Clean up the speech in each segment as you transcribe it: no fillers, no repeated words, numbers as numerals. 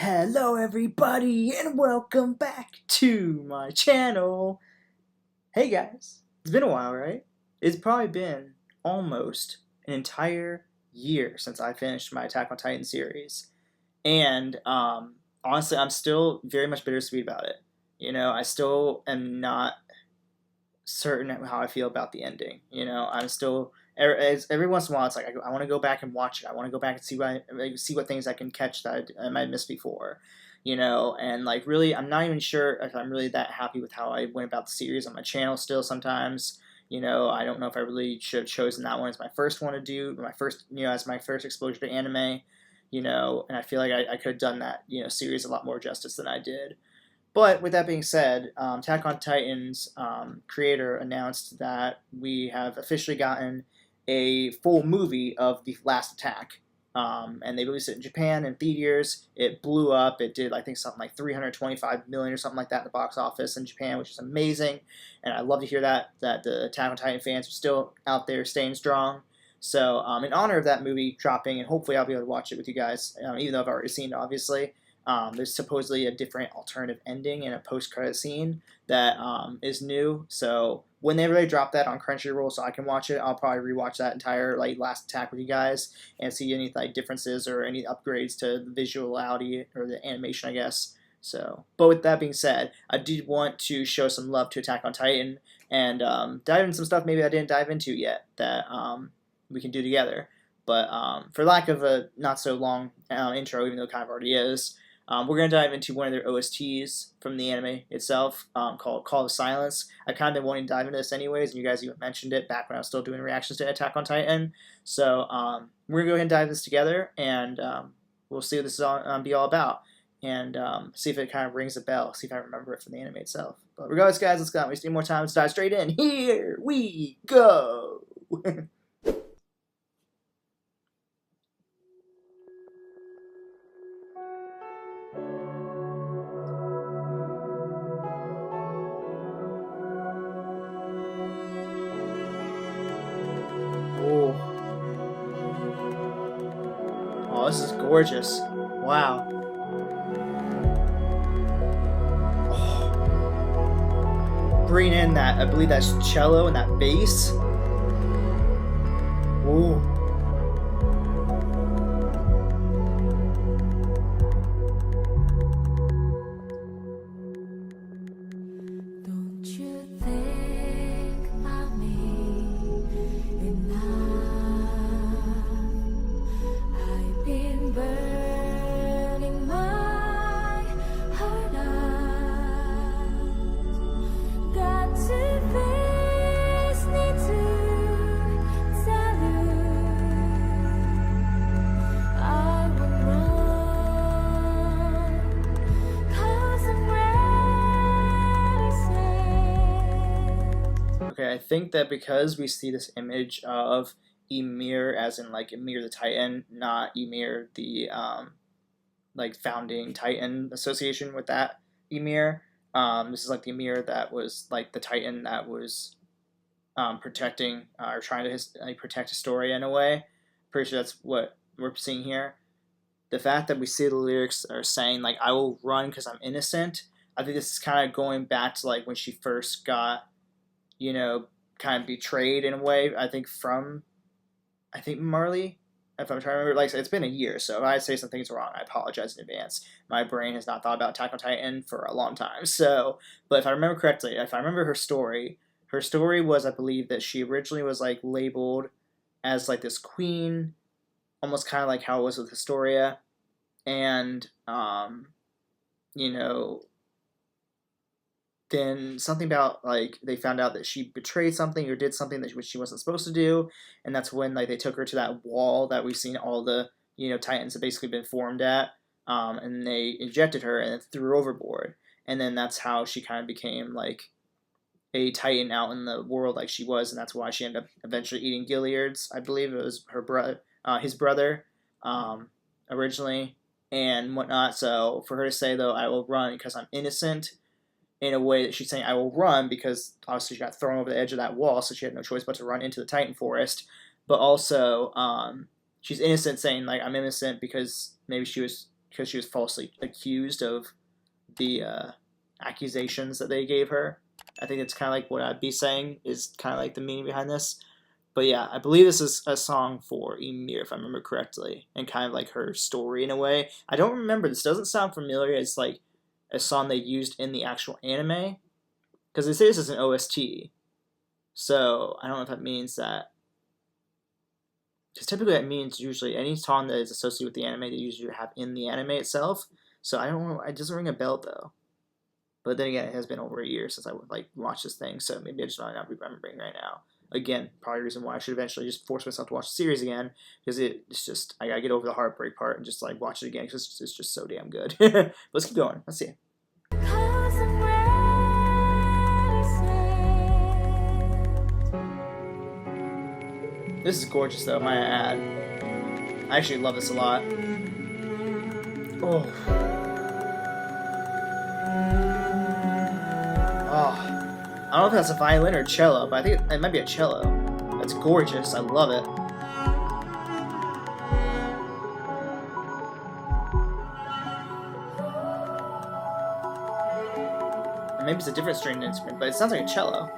Hello everybody and welcome back to my channel. Hey guys, it's been a while, right? It's probably been almost an entire year since I finished my Attack on Titan series. And honestly, I'm still very much bittersweet about it. I still am not certain how I feel about the ending. I'm still every once in a while it's like I want to go back and watch it. I want to go back and see what things I can catch that I might have missed before. And like really, I'm not even sure if I'm really that happy with how I went about the series on my channel. Still, sometimes. I don't know if I really should have chosen that one as my first one to do, my first, as my first exposure to anime. And I feel like I could have done that, series a lot more justice than I did. But with that being said, Attack on Titan's creator announced that we have officially gotten a full movie of the last attack. And they released it in Japan in theaters. It blew up. It did, I think, something like 325 million or something like that in the box office in Japan, which is amazing. And I love to hear that the Attack on Titan fans are still out there staying strong. So in honor of that movie dropping, and hopefully I'll be able to watch it with you guys, even though I've already seen it, obviously. There's supposedly a different alternative ending in a post-credit scene that is new. So whenever they drop that on Crunchyroll, so I can watch it, I'll probably rewatch that entire last attack with you guys and see any differences or any upgrades to the visuality or the animation, I guess. So, but with that being said, I did want to show some love to Attack on Titan and dive into some stuff maybe I didn't dive into yet that we can do together. But for lack of a not so long intro, even though it kind of already is. We're going to dive into one of their OSTs from the anime itself called Call of Silence. I've kind of been wanting to dive into this anyways, and you guys even mentioned it back when I was still doing reactions to Attack on Titan. So we're going to go ahead and dive this together, and we'll see what this is be all about, and see if it kind of rings a bell, see if I remember it from the anime itself. But regardless, guys, let's not waste any more time. Let's dive straight in. Here we go! Oh, this is gorgeous. Wow. Oh. Bring in that, I believe that's cello and that bass. Ooh. Okay, I think that because we see this image of Ymir as in Ymir the Titan, not Ymir the founding Titan association with that Ymir. This is the Ymir that was the Titan that was protecting or trying to protect Historia in a way. Pretty sure that's what we're seeing here. The fact that we see the lyrics are saying I will run because I'm innocent. I think this is kind of going back to when she first got kind of betrayed in a way. I think Marley, if I'm trying to remember. It's been a year, so if I say some things wrong, I apologize in advance. My brain has not thought about Attack on Titan for a long time. So, but if I remember correctly, if I remember her story was, I believe, that she originally was labeled as this queen, almost kind of like how it was with Historia, and then something about they found out that she betrayed something or did something which she wasn't supposed to do, and that's when they took her to that wall that we've seen all the Titans have basically been formed at, and they injected her and threw her overboard, and then that's how she kind of became a Titan out in the world she was, and that's why she ended up eventually eating Gilead's. I believe it was his brother, originally, and whatnot. So for her to say though, I will run because I'm innocent, in a way that she's saying I will run because obviously she got thrown over the edge of that wall, so she had no choice but to run into the Titan forest. But also, she's innocent, saying I'm innocent because maybe she was because she was falsely accused of the accusations that they gave her. I think it's kind of like what I'd be saying is kind of like the meaning behind this. But yeah, I believe this is a song for Ymir, if I remember correctly, and kind of like her story in a way. I don't remember. This doesn't sound familiar. It's like a song they used in the actual anime, because they say this is an OST. So I don't know if that means that, because typically that means usually any song that is associated with the anime they usually have in the anime itself. So I don't know. It doesn't ring a bell though. But then again, it has been over a year since I like watched this thing, so maybe I just might not be remembering right now. Again, probably the reason why I should eventually just force myself to watch the series again, because it's just, I gotta get over the heartbreak part and just like watch it again, because it's just so damn good. Let's keep going. Let's see. This is gorgeous though, might I add. I actually love this a lot. Oh. Oh. I don't know if that's a violin or cello, but I think it might be a cello. That's gorgeous. I love it. Or maybe it's a different stringed instrument, but it sounds like a cello.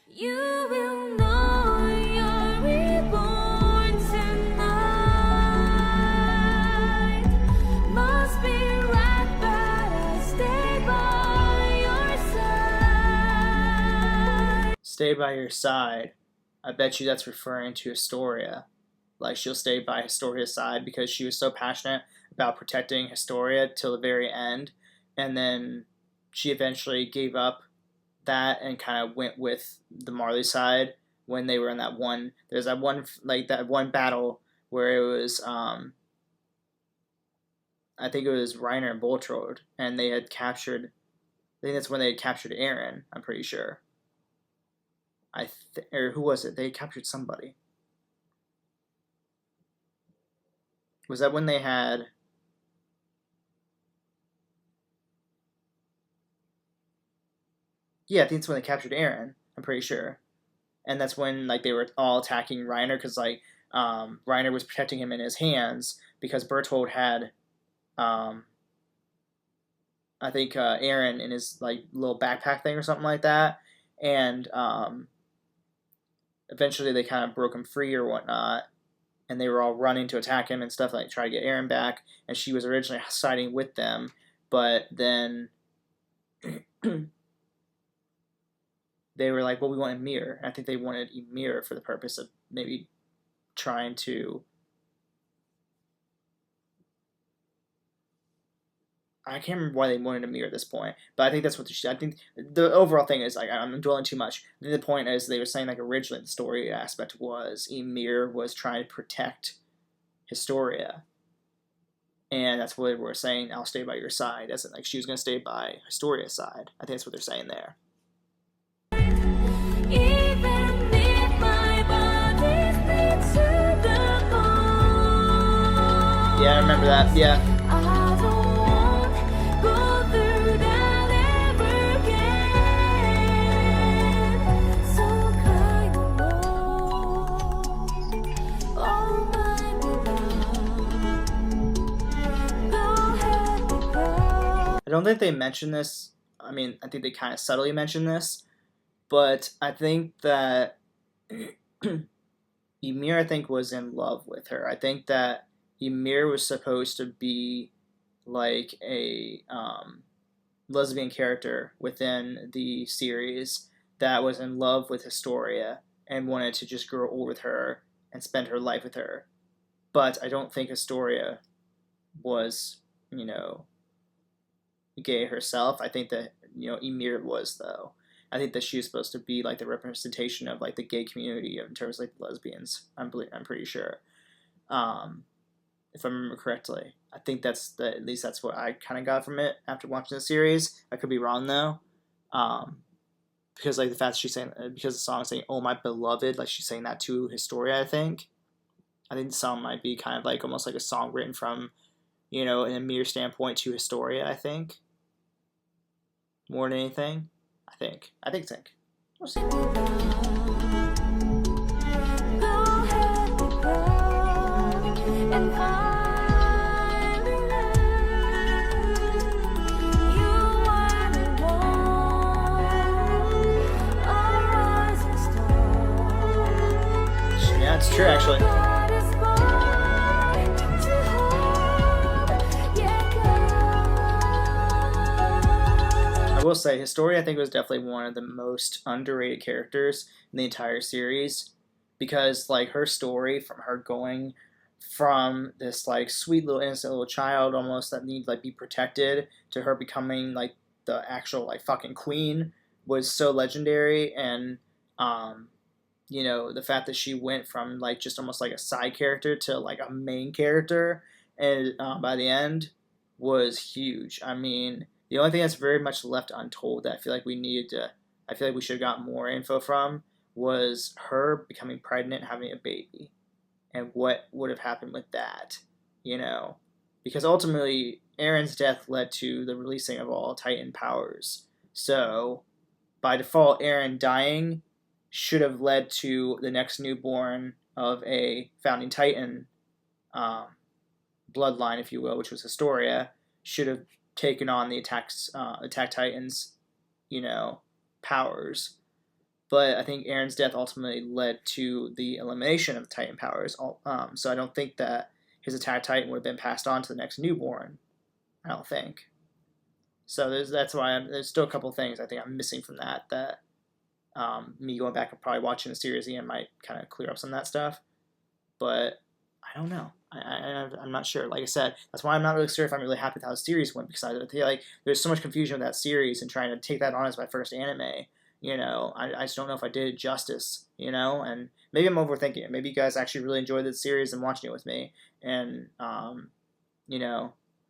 You will know you're reborn tonight. Must be right, but I stay by your side. Stay by your side. I bet you that's referring to Historia. Like, she'll stay by Historia's side because she was so passionate about protecting Historia till the very end. And then she eventually gave up that and kind of went with the Marley side when they were in that one, there's that one, like that one battle where it was I think it was Reiner and Boltrode, and they had captured, I think that's when they had captured Eren, I'm pretty sure. Or who was it? They had captured somebody. Was that when they had, yeah, I think it's when they captured Eren, I'm pretty sure. And that's when like they were all attacking Reiner, because like Reiner was protecting him in his hands because Bertold had I think Eren in his like little backpack thing or something like that, and eventually they kind of broke him free or whatnot, and they were all running to attack him and stuff, like try to get Eren back, and she was originally siding with them, but then they were like, well, we want Ymir. I think they wanted Ymir for the purpose of maybe trying to, I can't remember why they wanted Ymir at this point, but I think that's what I think the overall thing is, like, I'm dwelling too much. The point is they were saying like originally the story aspect was Ymir was trying to protect Historia, and that's what we're saying, I'll stay by your side, as in like she was going to stay by Historia's side. I think that's what they're saying there. Yeah, I remember that. Yeah. I don't want to go through that ever again. So kind of low. Oh my God. Go ahead and cry. I don't think they mentioned this. I mean, I think they kind of subtly mentioned this, but I think that Ymir, I think, was in love with her. I think that Ymir was supposed to be like a lesbian character within the series that was in love with Historia and wanted to just grow old with her and spend her life with her. But I don't think Historia was, you know, gay herself. I think that, you know, Ymir was, though. I think that she was supposed to be like the representation of like the gay community in terms of like lesbians. I'm pretty sure. If I remember correctly, I think at least that's what I kind of got from it after watching the series. I could be wrong though, because like the fact she's saying, because the song is saying "Oh my beloved," like she's saying that to Historia. I think the song might be kind of like almost like a song written from, you know, an Ymir standpoint to Historia. I think more than anything. I think. We'll see. Go ahead and I will say, Historia, I think, was definitely one of the most underrated characters in the entire series, because like her story, from her going from this like sweet little innocent little child almost that needs like be protected, to her becoming like the actual like fucking queen, was so legendary. And um the fact that she went from like just almost like a side character to like a main character, and by the end, was huge. I mean, the only thing that's very much left untold that I feel like we should have got more info from, was her becoming pregnant and having a baby, and what would have happened with that, you know? Because ultimately, Aaron's death led to the releasing of all Titan powers. So, by default, Aaron dying should have led to the next newborn of a founding Titan um, bloodline, if you will, which was Historia, should have taken on the Attack Titans, powers. But I think Aaron's death ultimately led to the elimination of the Titan powers. So I don't think that his Attack Titan would have been passed on to the next newborn. I don't think. So that's why there's still a couple things I think I'm missing from that me going back and probably watching the series again might kind of clear up some of that stuff. But I don't know. I'm not sure. Like I said, that's why I'm not really sure if I'm really happy with how the series went, because I feel like there's so much confusion with that series, and trying to take that on as my first anime. I just don't know if I did it justice. And maybe I'm overthinking it. Maybe you guys actually really enjoyed the series and watching it with me, and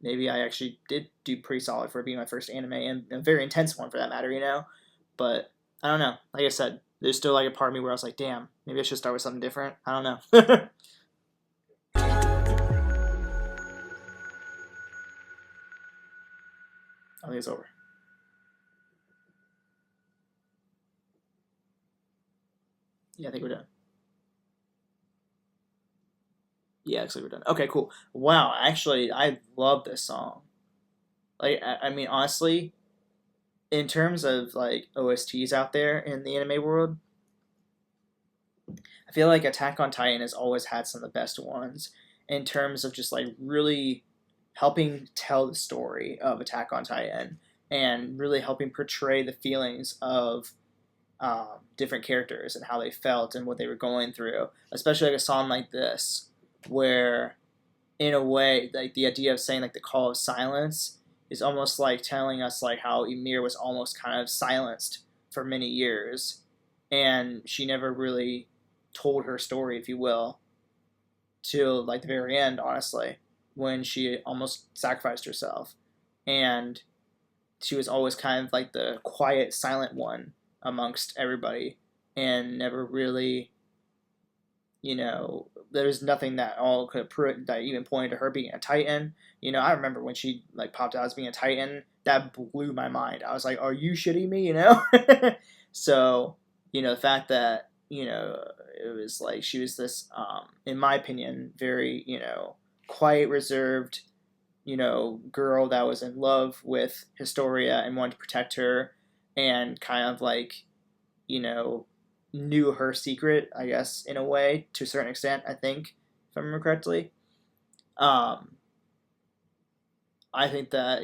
maybe I actually did do pretty solid for it being my first anime, and a very intense one for that matter. But I don't know. Like I said, there's still like a part of me where I was like, damn, maybe I should start with something different. I don't know. I think it's over. Yeah, I think we're done. Yeah, actually we're done. Okay, cool. Wow, actually, I love this song. Like, I mean, honestly, in terms of like OSTs out there in the anime world, I feel like Attack on Titan has always had some of the best ones, in terms of just like really helping tell the story of Attack on Titan, and really helping portray the feelings of different characters and how they felt and what they were going through. Especially like a song like this, where in a way, like the idea of saying like the call of silence is almost like telling us like how Ymir was almost kind of silenced for many years, and she never really told her story, if you will, till like the very end, honestly, when she almost sacrificed herself. And she was always kind of like the quiet, silent one amongst everybody, and never really, there's nothing that all could prove that even pointed to her being a Titan. I remember when she like popped out as being a Titan, that blew my mind. I was like, "Are you shitting me?" So, the fact that it was like she was this, in my opinion, very quiet, reserved, girl that was in love with Historia and wanted to protect her, and kind of like, knew her secret, I guess, in a way, to a certain extent, I think, if I remember correctly. Um, I think that,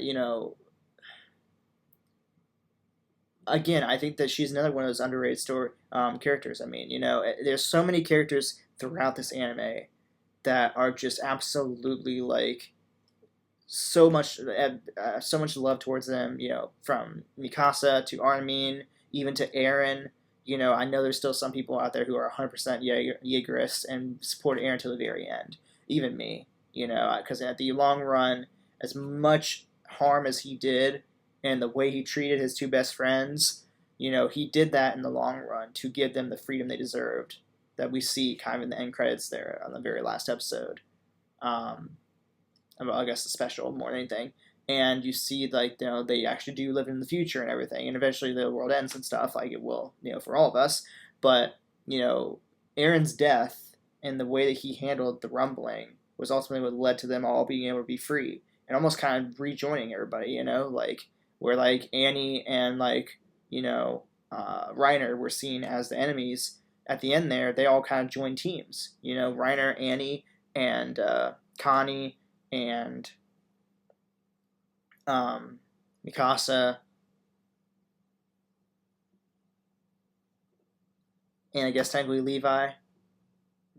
again, I think that she's another one of those underrated story characters. I mean, there's so many characters throughout this anime that are just absolutely like so much love towards them. From Mikasa to Armin, even to Eren. I know there's still some people out there who are 100% Jaegerists and support Eren to the very end. Even me, because at the long run, as much harm as he did, and the way he treated his two best friends, he did that in the long run to give them the freedom they deserved, that we see kind of in the end credits there on the very last episode. I guess the special more than anything. And you see, like, they actually do live in the future and everything, and eventually the world ends and stuff, like it will, for all of us. But, Aaron's death and the way that he handled the rumbling was ultimately what led to them all being able to be free, and almost kind of rejoining everybody, like, where, like, Annie and, like, Reiner were seen as the enemies. At the end there, they all kind of joined teams. Reiner, Annie, and Connie, and Mikasa, and I guess technically Levi,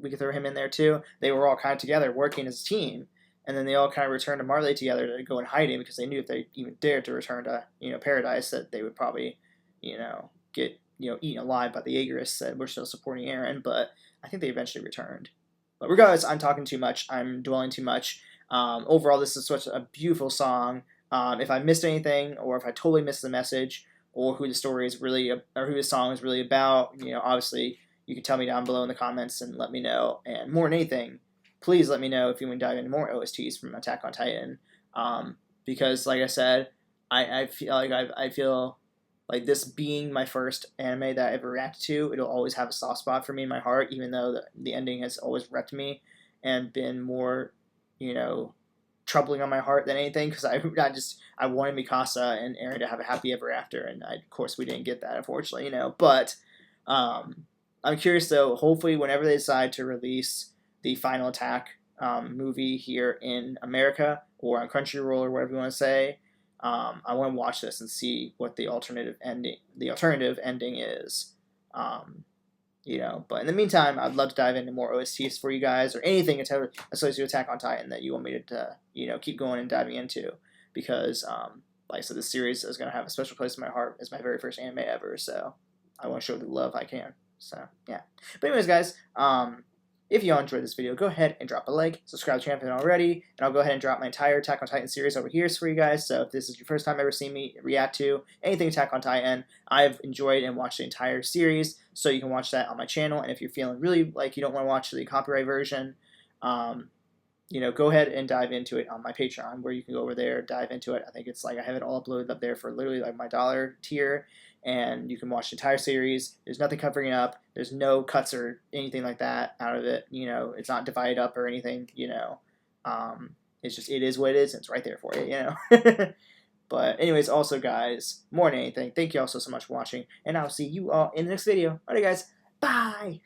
we could throw him in there too. They were all kind of together working as a team, and then they all kind of returned to Marley together to go in hiding because they knew if they even dared to return to Paradise that they would probably get eaten alive by the Jaegerists. Said we're still supporting Eren, but I think they eventually returned. But regardless, I'm talking too much. I'm dwelling too much. Overall, this is such a beautiful song. If I missed anything, or if I totally missed the message, or who the story is really, or who the song is really about, obviously you can tell me down below in the comments and let me know. And more than anything, please let me know if you want to dive into more OSTs from Attack on Titan. Because, like I said, I feel like this being my first anime that I ever reacted to, it'll always have a soft spot for me in my heart, even though the ending has always wrecked me and been more, troubling on my heart than anything, because I wanted Mikasa and Eren to have a happy ever after, and of course we didn't get that, unfortunately, But I'm curious though. Hopefully, whenever they decide to release the Final Attack movie here in America or on Crunchyroll or whatever you want to say, I want to watch this and see what the alternative ending is. But in the meantime, I'd love to dive into more OSTs for you guys, or anything associated with Attack on Titan that you want me to keep going and diving into, because like I said, this series is going to have a special place in my heart as my very first anime ever, so I want to show the love I can. So yeah. But anyways, guys, if you all enjoyed this video, go ahead and drop a like, subscribe to the channel if you haven't already, and I'll go ahead and drop my entire Attack on Titan series over here for you guys. So if this is your first time ever seeing me react to anything Attack on Titan, I've enjoyed and watched the entire series, so you can watch that on my channel. And if you're feeling really like you don't want to watch the copyright version, go ahead and dive into it on my Patreon, where you can go over there, dive into it. I think it's like I have it all uploaded up there for literally like my $1 tier, and you can watch the entire series. There's nothing covering up. There's no cuts or anything like that out of it. It's not divided up or anything. It's just, it is what it is, and it's right there for you. But anyways, also guys, more than anything, thank you all so much for watching, and I'll see you all in the next video. Alright guys, bye.